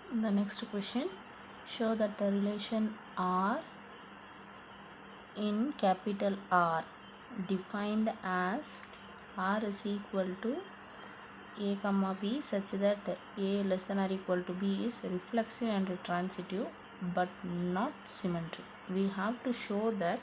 The next question, show that the relation R in capital R defined as R is equal to A comma B such that A less than or equal to B is reflexive and transitive but not symmetric. We have to show that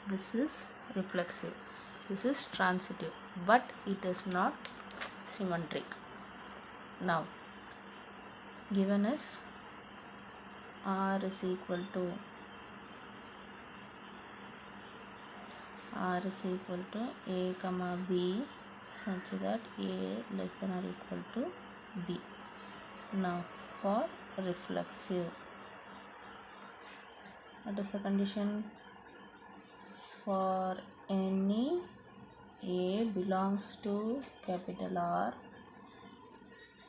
this is reflexive, this is transitive, but it is not symmetric. Now given is R is equal to A comma B such that A less than or equal to B. Now for reflexive, what is the condition? For any A belongs to capital R,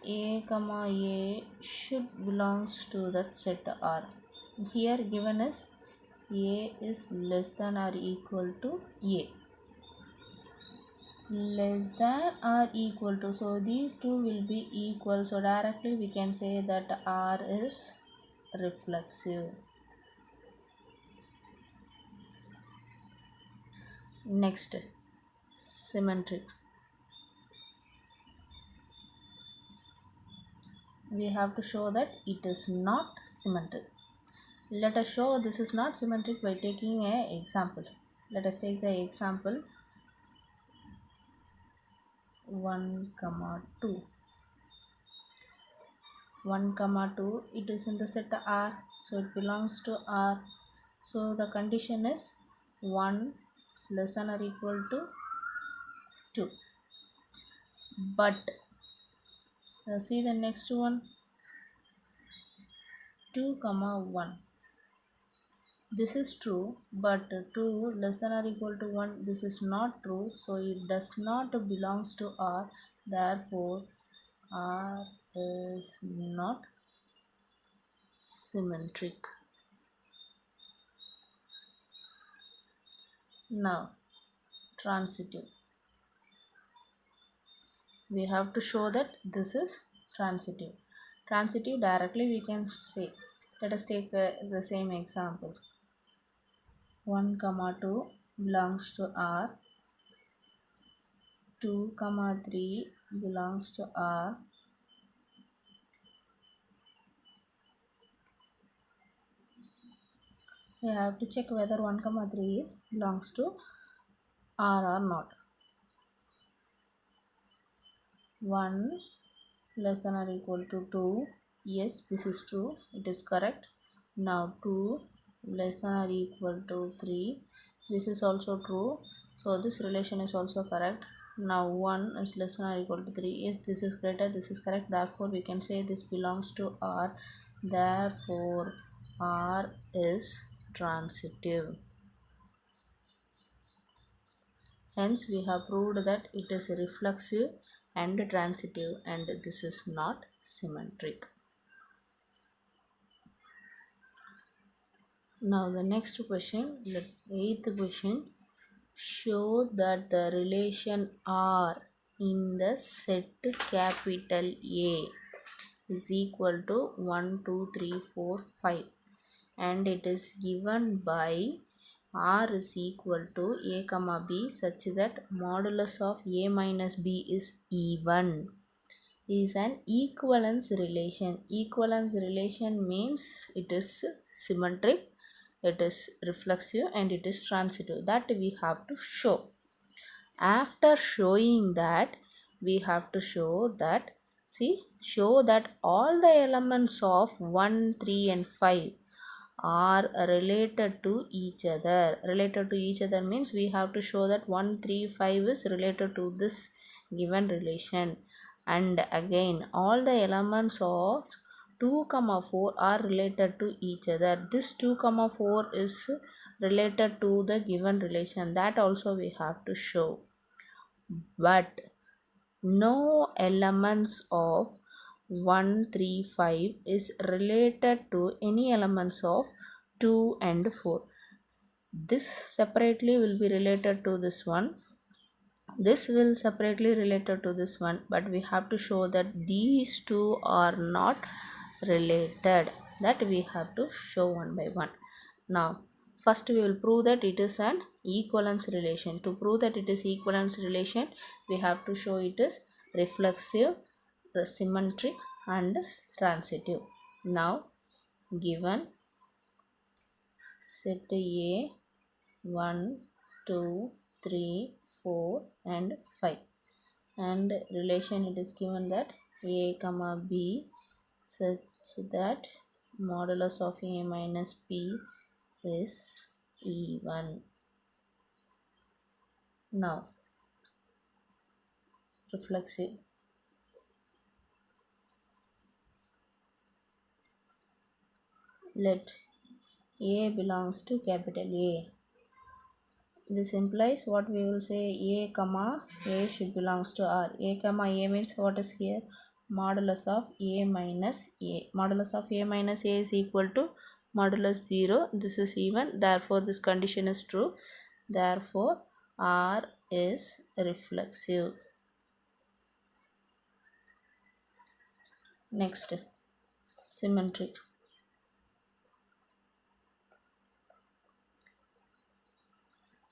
A comma A should belongs to that set R. Here given is A is less than or equal to A. Less than or equal to, so these two will be equal, so directly we can say that R is reflexive. Next, symmetric. We have to show that it is not symmetric. Let us show this is not symmetric by taking an example. Let us take the example 1, 2. 1, 2, it is in the set R, so it belongs to R. So the condition is 1 is less than or equal to 2. But see the next one, 2, 1. This is true, but 2 less than or equal to 1, this is not true, so it does not belongs to R. Therefore R is not symmetric. Now transitive, we have to show that this is transitive. Transitive directly we can say, let us take the same example. 1, 2 belongs to R, 2, 3 belongs to R, we have to check whether 1, 3 belongs to R or not. 1 less than or equal to 2, yes, this is true, it is correct. Now 2 less than or equal to 3, this is also true, so this relation is also correct. Now 1 is less than or equal to 3, yes, this is greater, this is correct, therefore we can say this belongs to R. Therefore R is transitive. Hence we have proved that it is reflexive and transitive, and this is not symmetric. Now the next question, the 8th question, show that the relation R in the set capital A is equal to 1, 2, 3, 4, 5, and it is given by R is equal to A comma B such that modulus of A minus B is even. Is an equivalence relation. Equivalence relation means it is symmetric, it is reflexive, and it is transitive. That we have to show. After showing that, we have to show that, show that all the elements of 1, 3 and 5 are related to each other. Related to each other means we have to show that 1, 3, 5 is related to this given relation. And again all the elements of 2, 4 are related to each other. This 2, 4 is related to the given relation. That also we have to show. But no elements of 1, 3, 5 is related to any elements of 2 and 4. This separately will be related to this one. This will separately related to this one, but we have to show that these two are not related. That we have to show one by one. Now first we will prove that it is an equivalence relation. To prove that it is equivalence relation, we have to show it is reflexive, symmetric and transitive. Now given set A 1 2 3 4 and 5, and relation it is given that A comma B such that modulus of A minus B is even. Now reflexive, let A belongs to capital A. This implies what we will say, A comma A should belongs to R. A comma A means what is here? Modulus of A minus A. Modulus of A minus A is equal to modulus 0. This is even. Therefore this condition is true. Therefore R is reflexive. Next, symmetric.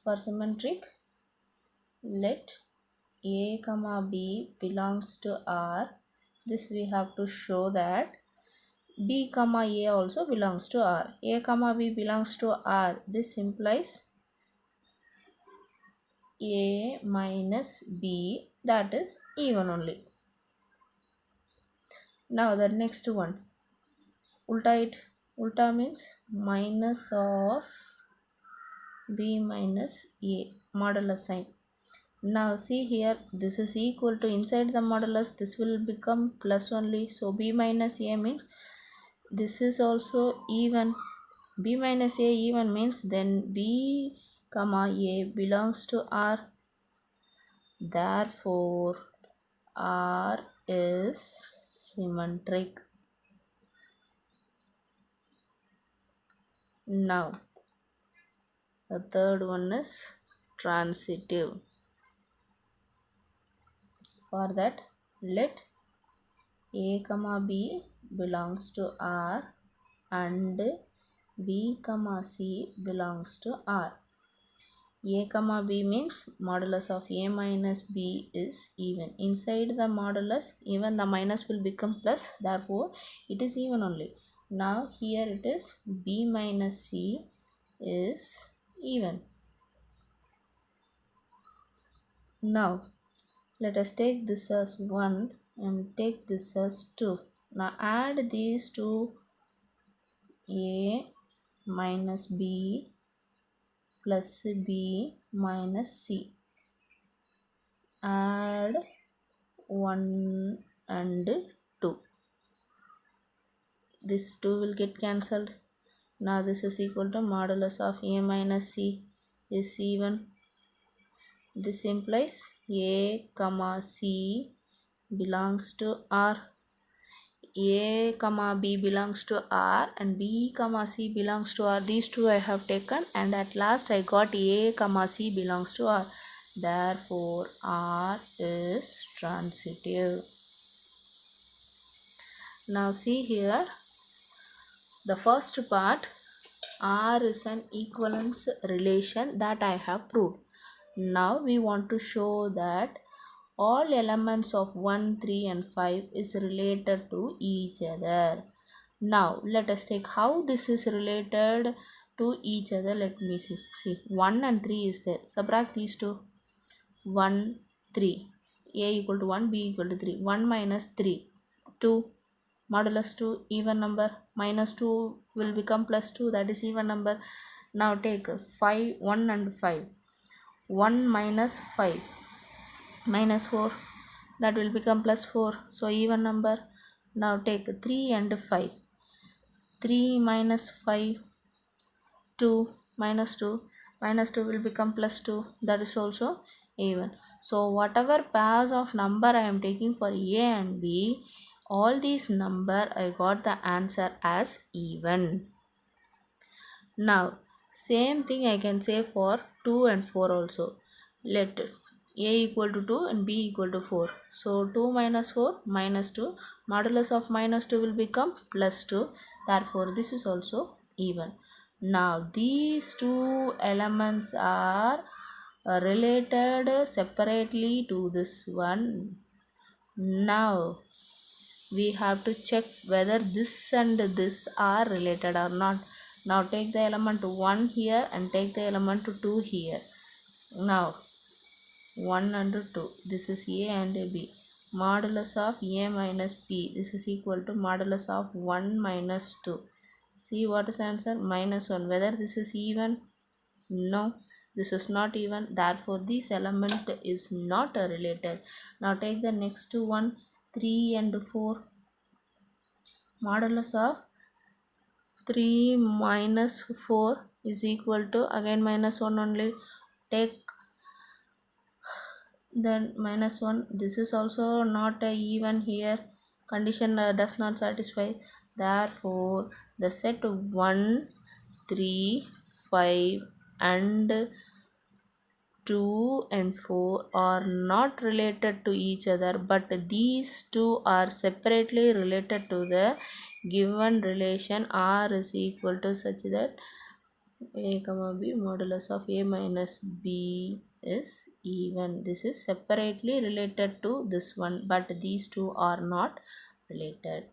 For symmetric, let A comma B belongs to R. This we have to show that B comma A also belongs to R. A comma B belongs to R. This implies A minus B, that is even only. Now the next one, ulta it. Ulta means minus of B minus A, modulus sign. Now see here, this is equal to, inside the modulus this will become plus only. So B minus A means this is also even. B minus A even means then B comma A belongs to R. Therefore R is symmetric. Now the third one is transitive. For that, let A comma B belongs to R and B comma C belongs to R. A comma B means modulus of A minus B is even. Inside the modulus, even the minus will become plus. Therefore, it is even only. Now here it is B minus C is even. Now let us take this as 1 and take this as 2. Now add these two, A minus B plus B minus C. Add 1 and 2. This 2 will get cancelled. Now this is equal to modulus of A minus C is even. This implies A comma C belongs to R. A comma B belongs to R and B comma C belongs to R. These two I have taken, and at last I got A comma C belongs to R. Therefore R is transitive. Now see here, the first part, R is an equivalence relation, that I have proved. Now we want to show that all elements of 1, 3 and 5 is related to each other. Now let us take how this is related to each other. Let me see. 1 and 3 is there. Subtract these two. 1, 3. A equal to 1, B equal to 3. 1 minus 3, 2. Modulus 2, even number. Minus 2 will become plus 2, that is even number. Now take 5, 1 and 5. 1 minus 5 minus 4, that will become plus 4, so even number. Now take 3 and 5. 3 minus 5, 2 minus 2. Minus 2 will become plus 2, that is also even. So whatever pairs of number I am taking for A and B, all these number I got the answer as even. Now same thing I can say for 2 and 4 also. Let a equal to 2 and b equal to 4. So 2 minus 4 minus 2. Modulus of minus 2 will become plus 2. Therefore this is also even. Now these two elements are related separately to this one. Now we have to check whether this and this are related or not. Now take the element 1 here and take the element 2 here. Now 1 and 2, this is a and b. Modulus of a minus b, this is equal to modulus of 1 minus 2. See what is answer? Minus 1. Whether this is even? No, this is not even. Therefore this element is not related. Now take the next one, 3 and 4. Modulus of 3 minus 4 is equal to again minus 1 only. Take then minus 1. This is also not a even here. Condition does not satisfy. Therefore the set 1, 3, 5 and 2 and 4 are not related to each other, but these two are separately related to the given relation R is equal to such that a comma b modulus of a minus b is even. This is separately related to this one, but these two are not related.